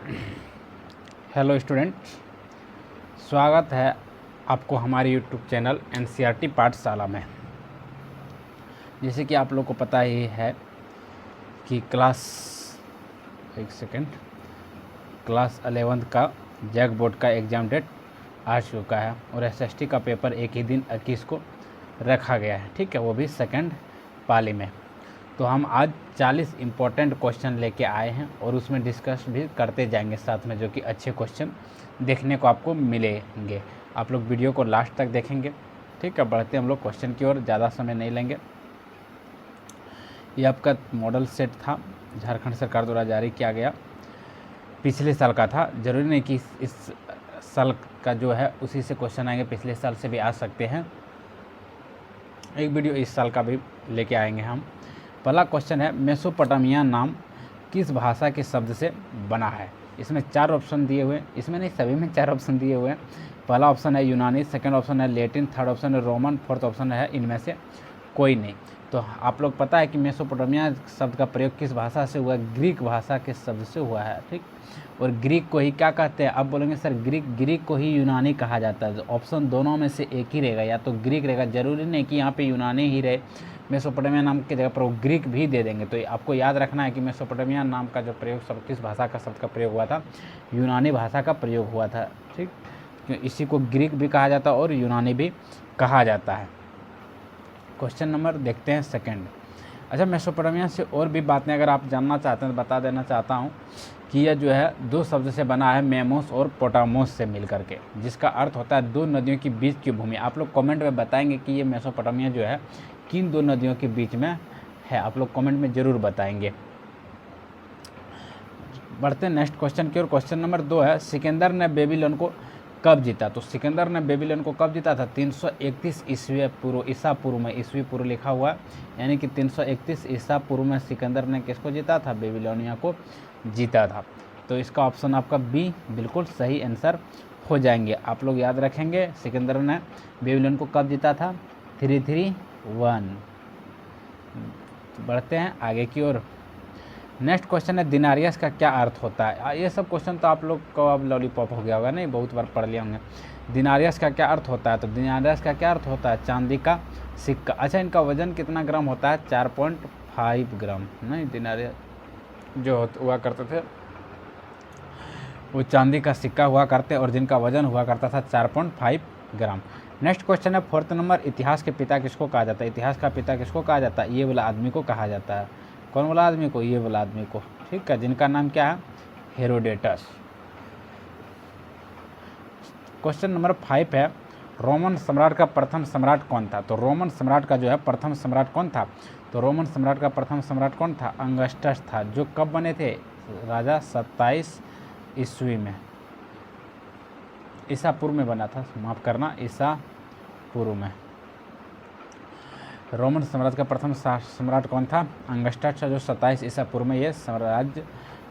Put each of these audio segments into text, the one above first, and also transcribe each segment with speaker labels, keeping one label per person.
Speaker 1: Hello students, स्वागत है आपको हमारे यूट्यूब चैनल एनसीईआरटी पाठशाला में। जैसे कि आप लोग को पता ही है कि क्लास 11 का जैक बोर्ड का एग्ज़ाम डेट आ चुका है और एसएसटी का पेपर एक ही दिन 21 को रखा गया है। ठीक है, वो भी सेकंड पाली में। तो हम आज 40 इम्पोर्टेंट क्वेश्चन लेके आए हैं और उसमें डिस्कस भी करते जाएंगे साथ में, जो कि अच्छे क्वेश्चन देखने को आपको मिलेंगे। आप लोग वीडियो को लास्ट तक देखेंगे। ठीक है, बढ़ते हम लोग क्वेश्चन की ओर, ज़्यादा समय नहीं लेंगे। ये आपका मॉडल सेट था, झारखंड सरकार द्वारा जारी किया गया, पिछले साल का था। ज़रूरी नहीं कि इस साल का जो है उसी से क्वेश्चन आएंगे, पिछले साल से भी आ सकते हैं। एक वीडियो इस साल का भी लेके आएंगे हम। पहला क्वेश्चन है, मेसोपोटामिया नाम किस भाषा के शब्द से बना है? इसमें 4 ऑप्शन दिए हुए हैं, इसमें नहीं सभी में 4 ऑप्शन दिए हुए हैं। पहला ऑप्शन है यूनानी, सेकंड ऑप्शन है लैटिन, थर्ड ऑप्शन है रोमन, फोर्थ ऑप्शन है इनमें से कोई नहीं। तो आप लोग पता है कि मेसोपोटामिया शब्द का प्रयोग किस भाषा से हुआ है? ग्रीक भाषा के शब्द से हुआ है। ठीक, और ग्रीक को ही क्या कहते हैं? आप बोलेंगे सर ग्रीक को ही यूनानी कहा जाता है। तो ऑप्शन दोनों में से एक ही रहेगा, या तो ग्रीक रहेगा। जरूरी नहीं कि यहाँ पे यूनानी ही रहे, मेसोपोटामिया नाम की जगह पर वो ग्रीक भी दे देंगे। तो आपको याद रखना है कि मेसोपोटामिया नाम का जो प्रयोग शब्द, किस भाषा का शब्द का प्रयोग हुआ था? यूनानी भाषा का प्रयोग हुआ था। ठीक, इसी को ग्रीक भी कहा जाता है और यूनानी भी कहा जाता है। क्वेश्चन नंबर देखते हैं सेकंड। अच्छा, मेसोपोटामिया से और भी बातें अगर आप जानना चाहते हैं तो बता देना चाहता हूँ कि यह जो है 2 शब्द से बना है, मेमोस और पोटामोस से मिल करके, जिसका अर्थ होता है 2 नदियों के बीच की भूमि। आप लोग कमेंट में बताएंगे कि ये मेसोपोटामिया जो है किन 2 नदियों के बीच में है, आप लोग कमेंट में ज़रूर बताएंगे। बढ़ते हैं नेक्स्ट क्वेश्चन की ओर। क्वेश्चन नंबर 2 है, सिकंदर ने बेबीलोन को कब जीता? तो सिकंदर ने बेबीलोन को कब जीता था? 331 ईस्वी पूर्व, ईसा पूर्व में, ईस्वी पूर्व लिखा हुआ है, यानी कि 331 ईसा पूर्व में सिकंदर ने किसको जीता था? बेबीलोनिया को जीता था। तो इसका ऑप्शन आपका बी बिल्कुल सही आंसर हो जाएंगे। आप लोग याद रखेंगे सिकंदर ने बेबीलोन को कब जीता था? 331। बढ़ते हैं आगे की ओर। नेक्स्ट क्वेश्चन है, दिनारियस का क्या अर्थ होता है? ये सब क्वेश्चन तो आप लोग को अब लॉलीपॉप हो गया होगा, नहीं बहुत बार पढ़ लिया होंगे। दिनारियस का क्या अर्थ होता है? तो दिनारियस का क्या अर्थ होता है? चांदी का सिक्का। अच्छा, इनका वजन कितना ग्राम होता है? 4.5 ग्राम। नहीं, दिनारियस जो हुआ करते थे वो चांदी का सिक्का हुआ करते, और जिनका वजन हुआ करता था 4.5 ग्राम। नेक्स्ट क्वेश्चन है, 4th नंबर, इतिहास के पिता किसको कहा जाता है? इतिहास का पिता किसको कहा जाता है? ये वाला आदमी को कहा जाता है। कौन वाला आदमी को? ये वाला आदमी को। ठीक है, जिनका नाम क्या है? हेरोडेटस। क्वेश्चन नंबर 5 है, रोमन सम्राट का प्रथम सम्राट कौन था? तो रोमन सम्राट का जो है प्रथम सम्राट कौन था? तो रोमन सम्राट का प्रथम सम्राट कौन था? अंगस्टस था। जो कब बने थे? राजा 27 ईस्वी में, ईसा पूर्व में बना था, माफ़ करना, ईसा पूर्व में। रोमन साम्राज्य का प्रथम सम्राट कौन था? अंगस्टस, जो 27 ईसा पूर्व में ये साम्राज्य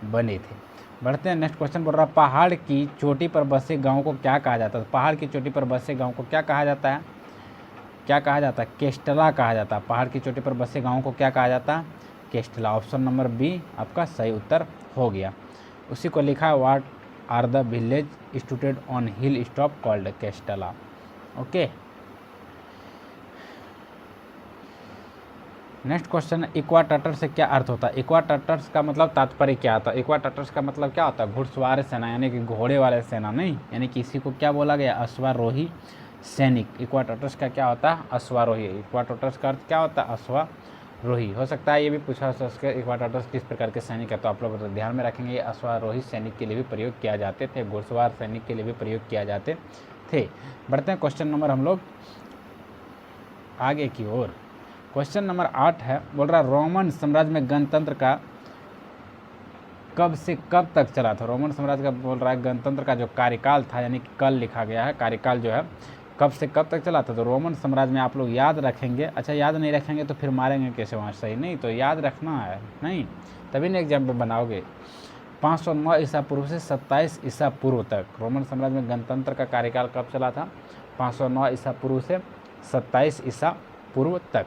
Speaker 1: बने थे। बढ़ते हैं नेक्स्ट क्वेश्चन। बोल रहा, पहाड़ की चोटी पर बसे गांव को क्या कहा जाता है? पहाड़ की चोटी पर बसे गांव को क्या कहा जाता है? क्या कहा जाता है? केस्टला कहा जाता है। पहाड़ की चोटी पर बसे गाँव को क्या कहा जाता है? केस्टला। ऑप्शन नंबर बी आपका सही उत्तर हो गया। उसी को लिखा है, what are the village situated on hill top called? Kestla. Okay, next question है, इक्वाटर्स से क्या अर्थ होता है? इक्वाटर्स का मतलब तात्पर्य क्या होता है? इक्वाटर्स का मतलब क्या होता है? घुड़सवार सेना, यानी कि घोड़े वाले सेना नहीं, यानी कि इसी को क्या बोला गया? अश्वारोही सैनिक। इक्वाटर्स का क्या होता है? अश्वारोही। इक्वाटर्स का अर्थ क्या होता है? अश्वारोही। हो सकता है ये भी पूछा हो सके इक्वाटर्स किस प्रकार के सैनिक है, तो आप लोग ध्यान में रखेंगे, ये अश्वारोही सैनिक के लिए भी प्रयोग किया जाते थे, घुड़सवार सैनिक के लिए भी प्रयोग किया जाते थे। बढ़ते हैं क्वेश्चन नंबर हम लोग आगे की ओर। क्वेश्चन नंबर 8 है, बोल रहा, रोमन साम्राज्य में गणतंत्र का कब से कब तक चला था? रोमन साम्राज्य का बोल रहा है गणतंत्र का जो कार्यकाल था, यानी कि कल लिखा गया है, कार्यकाल जो है कब से कब तक चला था? तो रोमन साम्राज्य में आप लोग याद रखेंगे। अच्छा, याद नहीं रखेंगे तो फिर मारेंगे कैसे वहाँ? सही नहीं, तो याद रखना है, नहीं तभी ना एग्जाम में बनाओगे। 509 ईसा पूर्व से 27 ईसा पूर्व तक रोमन साम्राज्य में गणतंत्र का कार्यकाल कब चला था? 509 ईसा पूर्व से 27 ईसा पूर्व तक।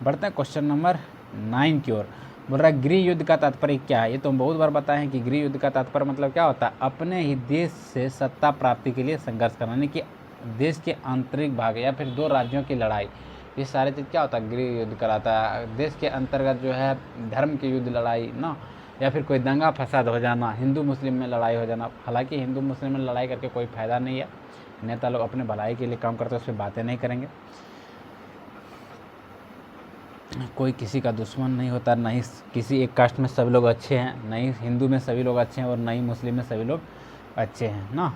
Speaker 1: बढ़ते हैं क्वेश्चन नंबर 9 की ओर। बोल रहा है गृह युद्ध का तात्पर्य क्या है। ये तो हम बहुत बार बताए हैं कि गृह युद्ध का तात्पर्य मतलब क्या होता है, अपने ही देश से सत्ता प्राप्ति के लिए संघर्ष करना, यानी कि देश के आंतरिक भाग या फिर दो राज्यों की लड़ाई, ये सारे चीज़ क्या होता है, गृह युद्ध कराता है। देश के अंतर्गत जो है धर्म की युद्ध लड़ाई ना, या फिर कोई दंगा फसाद हो जाना, हिंदू मुस्लिम में लड़ाई हो जाना। हालांकि हिंदू मुस्लिम में लड़ाई करके कोई फ़ायदा नहीं है, नेता लोग अपने भलाई के लिए काम करते हैं, उस पर बातें नहीं करेंगे। कोई किसी का दुश्मन नहीं होता, ना ही किसी एक कास्ट में सभी लोग अच्छे हैं, ना ही हिंदू में सभी लोग अच्छे हैं और ना ही मुस्लिम में सभी लोग अच्छे हैं ना।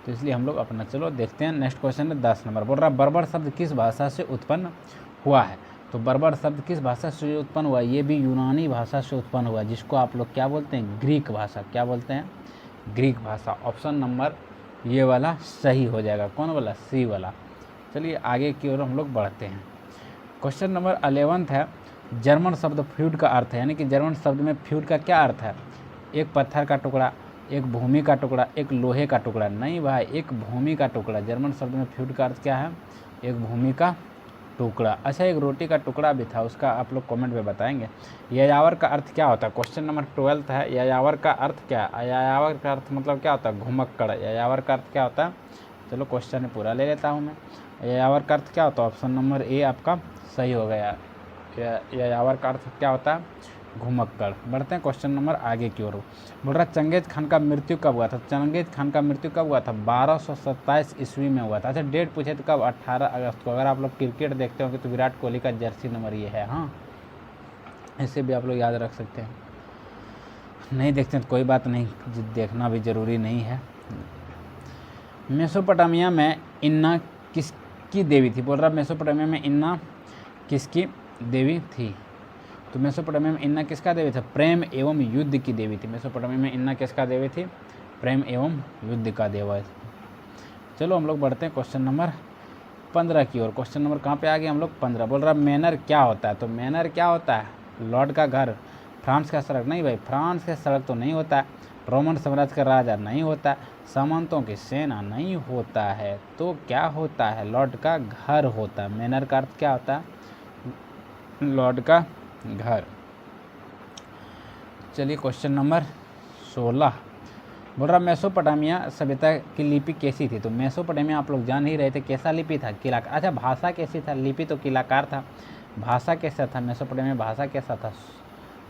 Speaker 1: तो इसलिए हम लोग अपना चलो देखते हैं। नेक्स्ट क्वेश्चन है 10 नंबर, बोल रहा बर्बर शब्द किस भाषा से उत्पन्न हुआ है। तो बर्बर शब्द किस भाषा से उत्पन्न हुआ, ये भी यूनानी भाषा से उत्पन्न हुआ, जिसको आप लोग क्या बोलते हैं, ग्रीक भाषा। क्या बोलते हैं, ग्रीक भाषा। ऑप्शन नंबर ये वाला सही हो जाएगा। कौन वाला, सी वाला। चलिए आगे की ओर हम लोग बढ़ते हैं। क्वेश्चन नंबर 11 है, जर्मन शब्द फ्यूड का अर्थ है, यानी कि जर्मन शब्द में फ्यूड का क्या अर्थ है, एक पत्थर का टुकड़ा, एक भूमि का टुकड़ा, एक लोहे का टुकड़ा। नहीं भाई, एक भूमि का टुकड़ा। जर्मन शब्द में फ्यूड का अर्थ क्या है, एक भूमि का टुकड़ा। अच्छा, एक रोटी का टुकड़ा भी था, उसका आप लोग कमेंट में बताएंगे। यायावर का अर्थ क्या होता है। क्वेश्चन नंबर 12 है, यायावर का अर्थ क्या है। यायावर का अर्थ मतलब क्या होता है, घुमक्कड़। यायावर का अर्थ क्या होता है, चलो क्वेश्चन पूरा ले लेता हूँ मैं। यायावर का अर्थ क्या होता है, ऑप्शन नंबर ए आपका सही हो गया। यायावर का अर्थ क्या होता है, घुमक्कड़। बढ़ते हैं क्वेश्चन नंबर आगे की ओर। बोल रहा चंगेज खान का मृत्यु कब हुआ था। चंगेज खान का मृत्यु कब हुआ था, 1227 ईस्वी में हुआ था। अच्छा, डेट पूछे तो कब, 18 अगस्त को। अगर आप लोग क्रिकेट देखते होंगे तो विराट कोहली का जर्सी नंबर ये है। हाँ, ऐसे भी आप लोग याद रख सकते हैं। नहीं देखते हैं तो कोई बात नहीं, देखना भी ज़रूरी नहीं है। मेसोपोटामिया में इन्ना किसकी देवी थी। बोल रहा मेसोपोटामिया में इन्ना किसकी देवी थी। तो मेसोपोटामिया में इन्ना किसका देवी था, प्रेम एवं युद्ध की देवी थी। मेसोपोटामिया में इन्ना किसका देवी थी, प्रेम एवं युद्ध का देवा। चलो हम लोग बढ़ते हैं क्वेश्चन नंबर 15 की ओर। क्वेश्चन नंबर कहाँ पे आ गए हम लोग, 15। बोल रहा मैनर क्या होता है। तो मैनर क्या होता है, लॉर्ड का घर, फ्रांस का सड़क। नहीं भाई, फ्रांस का सड़क तो नहीं होता है, रोमन साम्राज्य का राजा नहीं होता, सामंतों की सेना नहीं होता है, तो क्या होता है, लॉर्ड का घर होता है। मैनर का अर्थ क्या होता है, लॉर्ड का घर। चलिए क्वेश्चन नंबर 16। बोल रहा मेसोपोटामिया सभ्यता की लिपि कैसी थी। तो मेसोपोटामिया आप लोग जान ही रहे थे कैसा लिपि था, किलाकार। अच्छा, भाषा कैसी था, लिपि तो किलाकार था, भाषा कैसा था मेसोपोटामिया, भाषा कैसा था।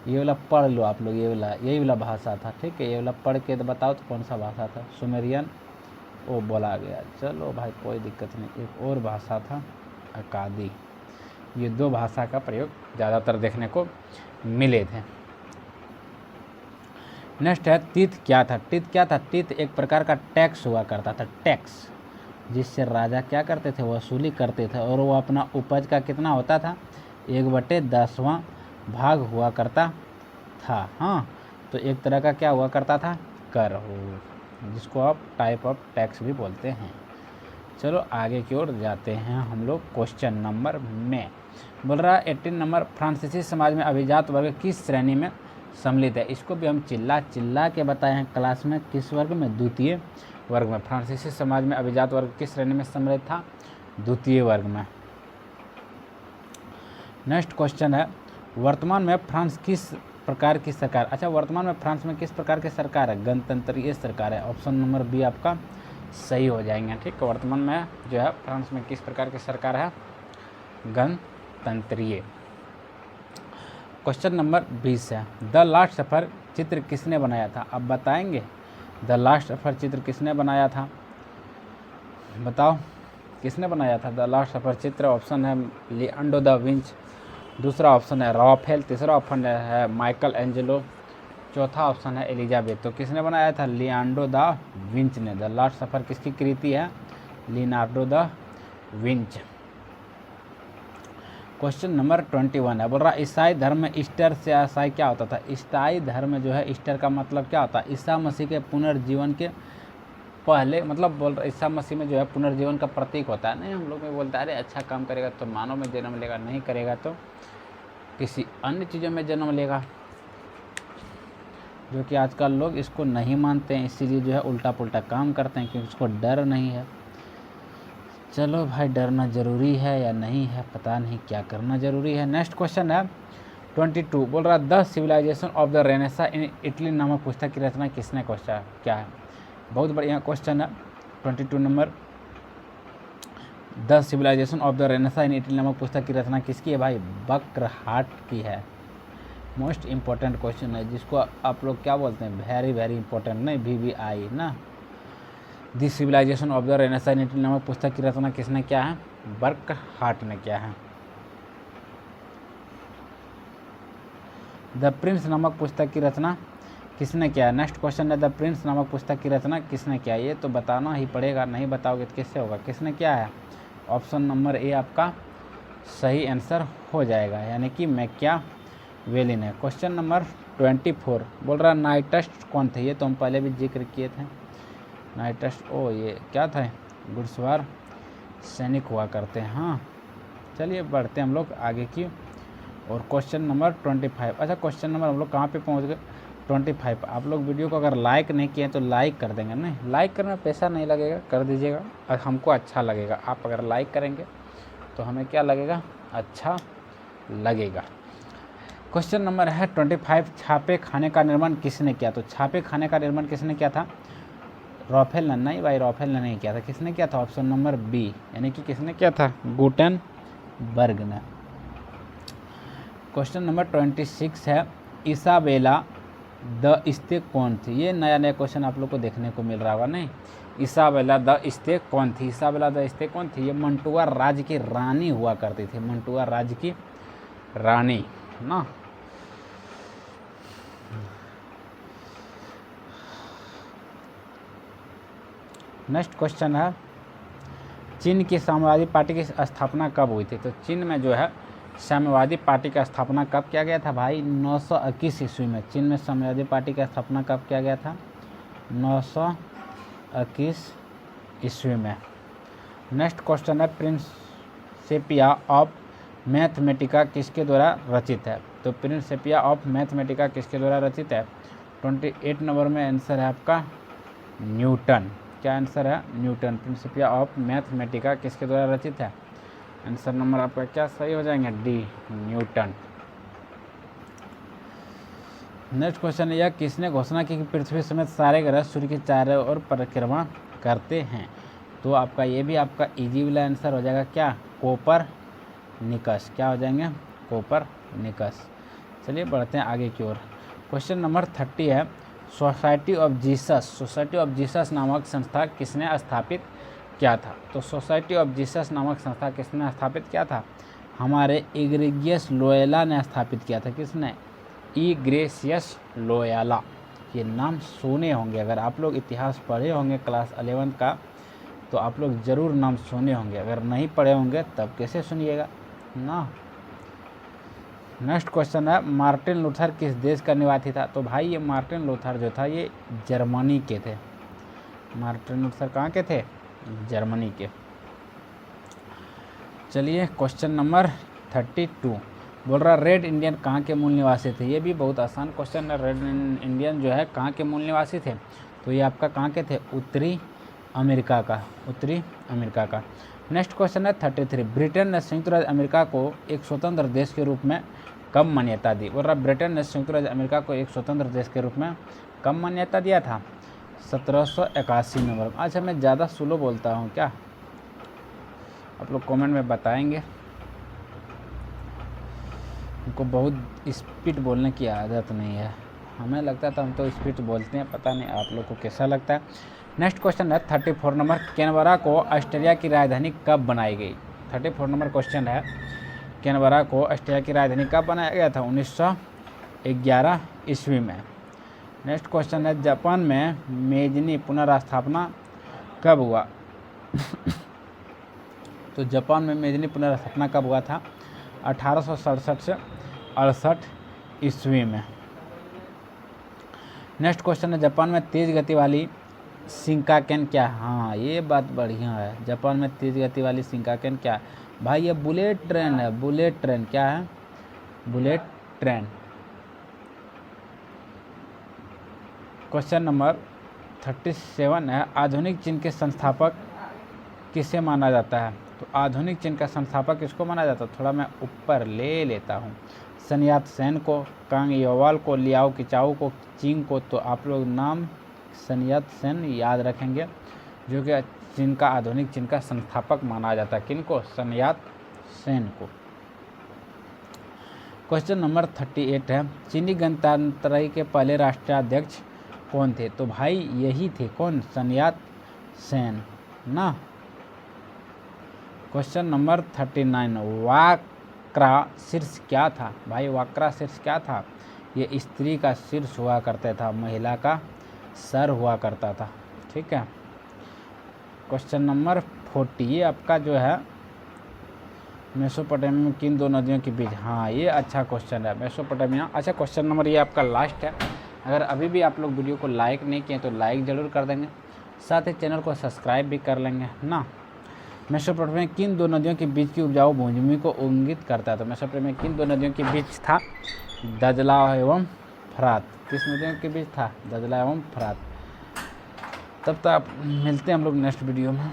Speaker 1: ये वाला पढ़ लो आप लोग, ये वाला यही वाला भाषा था, ठीक है। ये वाला पढ़ के तो बताओ तो कौन सा भाषा था, सुमेरियन वो बोला गया। चलो भाई कोई दिक्कत नहीं। एक और भाषा था अकादी। ये दो भाषा का प्रयोग ज़्यादातर देखने को मिले थे। नेक्स्ट है तीत क्या था। तीत क्या था, तीत एक प्रकार का टैक्स हुआ करता था, टैक्स, जिससे राजा क्या करते थे, वसूली करते थे, और वो अपना उपज का कितना होता था, 1/10वां भाग हुआ करता था। हाँ, तो एक तरह का क्या हुआ करता था, कर हो, जिसको आप टाइप ऑफ टैक्स भी बोलते हैं। चलो आगे की ओर जाते हैं हम लोग क्वेश्चन नंबर में। बोल रहा है 18 नंबर, फ्रांसीसी समाज में अभिजात वर्ग किस श्रेणी में सम्मिलित है। इसको भी हम चिल्ला के बताए हैं क्लास में, किस वर्ग में, द्वितीय वर्ग में। फ्रांसीसी समाज में अभिजात वर्ग किस श्रेणी में सम्मिलित था, द्वितीय वर्ग में। नेक्स्ट क्वेश्चन है, वर्तमान में फ्रांस किस प्रकार की सरकार। अच्छा, वर्तमान में फ्रांस में किस प्रकार की सरकार है, गणतंत्रीय सरकार है। ऑप्शन नंबर बी आपका सही हो जाएंगे, ठीक है। वर्तमान में जो है फ्रांस में किस प्रकार की सरकार है, गणतंत्रीय। क्वेश्चन नंबर 20 है, द लास्ट सफ़र चित्र किसने बनाया था। अब बताएंगे द लास्ट सफ़र चित्र किसने बनाया था, बताओ किसने बनाया था द लास्ट सफ़र चित्र। ऑप्शन है लियोनार्डो दा विंची, दूसरा ऑप्शन है राफेल, तीसरा ऑप्शन है माइकल एंजेलो, चौथा ऑप्शन है एलिजाबेथ। तो किसने बनाया था, लियोनार्डो दा विंची ने। द लास्ट सफ़र किसकी कृति है, Leonardo da Vinci. Question number 21 है, बोल रहा ईसाई धर्म में ईस्टर से ईसाई क्या होता था। ईसाई धर्म में जो है ईस्टर का मतलब क्या होता है, ईसा मसीह के पुनर्जीवन के पहले, मतलब बोल रहा ईसा मसीह में जो है पुनर्जीवन का प्रतीक होता है। नहीं, हम लोग में बोलता है अरे अच्छा काम करेगा तो मानव में जन्म लेगा, नहीं करेगा तो किसी अन्य चीज़ों में जन्म लेगा, जो कि आजकल लोग इसको नहीं मानते हैं, इसीलिए जो है उल्टा पुल्टा काम करते हैं, क्योंकि उसको डर नहीं है। चलो भाई, डरना ज़रूरी है या नहीं है, पता नहीं क्या करना ज़रूरी है। नेक्स्ट क्वेश्चन है, 22 बोल रहा the civilization of the renaissance in Italy नामक पुस्तक की रचना किसने क्या है। बहुत बढ़िया क्वेश्चन है। 22 नंबर, the civilization of the renaissance in Italy नामक पुस्तक की रचना किसकी है भाई? बकरहाट की है। मोस्ट इम्पोर्टेंट क्वेश्चन है, जिसको आप लोग क्या बोलते हैं, वेरी वेरी इंपॉर्टेंट, नहीं VVI ना। The civilization of the renaissance in Italy नामक पुस्तक की रचना किसने क्या है? बकरहाट ने किया है। द प्रिंस नामक पुस्तक की रचना किसने किया है? नेक्स्ट क्वेश्चन है, द प्रिंस नामक पुस्तक की रचना किसने किया? ये तो बताना ही पड़ेगा, नहीं बताओगे तो कैसे होगा। किसने किया है? ऑप्शन नंबर ए आपका सही आंसर हो जाएगा, यानी कि मैकियावेली ने। क्वेश्चन नंबर 24 बोल रहा नाइटस्ट कौन थे? ये तो हम पहले भी जिक्र किए थे। नाइटस्ट, ओ ये क्या था? घुड़सवार सैनिक हुआ करते हैं। हाँ चलिए बढ़ते हैं हम लोग आगे की। और क्वेश्चन नंबर 25, अच्छा क्वेश्चन नंबर हम लोग कहाँ पे पहुँच गए? 25। आप लोग वीडियो को अगर लाइक नहीं किए तो लाइक कर देंगे। नहीं, लाइक करने में पैसा नहीं लगेगा, कर दीजिएगा और हमको अच्छा लगेगा। आप अगर लाइक करेंगे तो हमें क्या लगेगा? अच्छा लगेगा। क्वेश्चन नंबर है 25, छापे खाने का निर्माण किसने किया? तो छापे खाने का निर्माण किसने किया था? राफेल ने? नहीं भाई, राफेल ने नहीं किया था। किसने किया था? ऑप्शन नंबर बी, यानी कि किसने किया था? गुटेनबर्ग ने। क्वेश्चन नंबर 26 है, इसाबेला द स्टेक कौन थी? ये नया नया क्वेश्चन आप लोग को देखने को मिल रहा होगा। नहीं, इसाबेला द स्टेक कौन थी? इसाबेला द स्टेक कौन थी? ये मंटुआ राज्य की रानी हुआ करती थी। मंटुआ राज्य की रानी ना। नेक्स्ट क्वेश्चन है, चीन की साम्यवादी पार्टी की स्थापना कब हुई थी? तो चीन में जो है साम्यवादी पार्टी का स्थापना कब किया गया था भाई? 921 ईस्वी में। चीन में साम्यवादी पार्टी का स्थापना कब किया गया था? 921 ईस्वी में। नेक्स्ट क्वेश्चन है, प्रिंसिपिया ऑफ मैथमेटिका किसके द्वारा रचित है? तो प्रिंसिपिया ऑफ मैथमेटिका किसके द्वारा रचित है? 28 नंबर में आंसर है आपका न्यूटन। क्या आंसर है? न्यूटन। प्रिंसिपिया ऑफ मैथमेटिका किसके द्वारा रचित है? आंसर नंबर आपका क्या सही हो जाएंगे? D, Newton. नेक्स्ट क्वेश्चन, यह किसने घोषणा की कि पृथ्वी समेत सारे ग्रह सूर्य के चारों ओर परिक्रमा करते हैं? तो आपका ये भी आपका इजी वाला आंसर हो जाएगा क्या? कोपरनिकस। क्या हो जाएंगे? कोपरनिकस। चलिए बढ़ते हैं आगे की ओर। क्वेश्चन नंबर 30 है, society of Jesus. Society of Jesus नामक संस्था किसने स्थापित क्या था? तो सोसाइटी ऑफ जीसस नामक संस्था किसने स्थापित किया था? हमारे इग्रेशियस लोयला ने स्थापित किया था। किसने? इग्रेशियस लोयला। ये नाम सुने होंगे, अगर आप लोग इतिहास पढ़े होंगे क्लास 11 का तो आप लोग ज़रूर नाम सुने होंगे। अगर नहीं पढ़े होंगे तब कैसे सुनिएगा ना। नेक्स्ट क्वेश्चन है, मार्टिन लूथर किस देश का निवासी था? तो भाई ये मार्टिन लूथर जो था ये जर्मनी के थे। मार्टिन लूथर कहाँ के थे? जर्मनी के। चलिए क्वेश्चन नंबर 32 बोल रहा रेड इंडियन कहाँ के मूल निवासी थे? ये भी बहुत आसान क्वेश्चन है। रेड इंडियन जो है कहाँ के मूल निवासी थे? तो ये आपका कहाँ के थे? उत्तरी अमेरिका का। उत्तरी अमेरिका का। नेक्स्ट क्वेश्चन है 33, ब्रिटेन ने संयुक्त राज्य अमेरिका को एक स्वतंत्र देश के रूप में कब मान्यता दी? बोल रहा ब्रिटेन ने संयुक्त राज्य अमेरिका को एक स्वतंत्र देश के रूप में कब मान्यता दिया था? 1781 नंबर। अच्छा मैं ज़्यादा स्लो बोलता हूँ क्या? आप लोग कमेंट में बताएंगे। हमको बहुत स्पीड बोलने की आदत नहीं है, हमें लगता था हम तो स्पीड बोलते हैं, पता नहीं आप लोग को कैसा लगता है। नेक्स्ट क्वेश्चन है 34 नंबर, कैनबरा को ऑस्ट्रेलिया की राजधानी कब बनाई गई? 34 नंबर क्वेश्चन है, कैनबरा को ऑस्ट्रेलिया की राजधानी कब बनाया गया था? 1911 ईस्वी में। नेक्स्ट क्वेश्चन है, जापान में मेजनी पुनर्स्थापना कब हुआ? तो जापान में मेजनी पुनर्स्थापना कब हुआ था? 1867 से 68 ईस्वी में। नेक्स्ट क्वेश्चन है, जापान में तेज गति वाली शिंकाकेन क्या है? हाँ ये बात बढ़िया है, जापान में तेज गति वाली शिंकाकेन क्या है? भाई ये बुलेट ट्रेन है। बुलेट ट्रेन क्या है? Bullet train. क्वेश्चन नंबर 37 है, आधुनिक चीन के संस्थापक किसे माना जाता है? तो आधुनिक चीन का संस्थापक किसको माना जाता है? थोड़ा मैं ऊपर ले लेता हूँ। सन यात सेन को, कांग योवाल को, लियाओ किचाओ को, चिंग को। तो आप लोग नाम सन यात सेन याद रखेंगे, जो कि चीन का आधुनिक चीन का संस्थापक माना जाता है। किनको? सन यात सेन को। क्वेश्चन नंबर 38 है, चीनी गणतंत्र के पहले राष्ट्राध्यक्ष कौन थे? तो भाई यही थे, कौन? सन यात सेन ना। क्वेश्चन नंबर 39, वाक्रा शीर्ष क्या था? भाई वाक्रा शीर्ष क्या था? ये स्त्री का शीर्ष हुआ करता था, महिला का सर हुआ करता था। ठीक है। क्वेश्चन नंबर 40, ये आपका जो है मेसोपोटामिया में किन दो नदियों के बीच? हाँ, ये अच्छा क्वेश्चन है, मेसोपोटामिया। अच्छा, क्वेश्चन नंबर ये आपका लास्ट है। अगर अभी भी आप लोग वीडियो को लाइक नहीं किए तो लाइक ज़रूर कर देंगे, साथ ही चैनल को सब्सक्राइब भी कर लेंगे ना। मेसोपोटामिया किन दो नदियों के बीच की उपजाऊ भूमि को इंगित करता है? तो मेसोपोटामिया किन दो नदियों के बीच था? दजला एवं फरात। किस नदियों के बीच था? दजला एवं फरात। तब तक मिलते हैं हम लोग नेक्स्ट वीडियो में।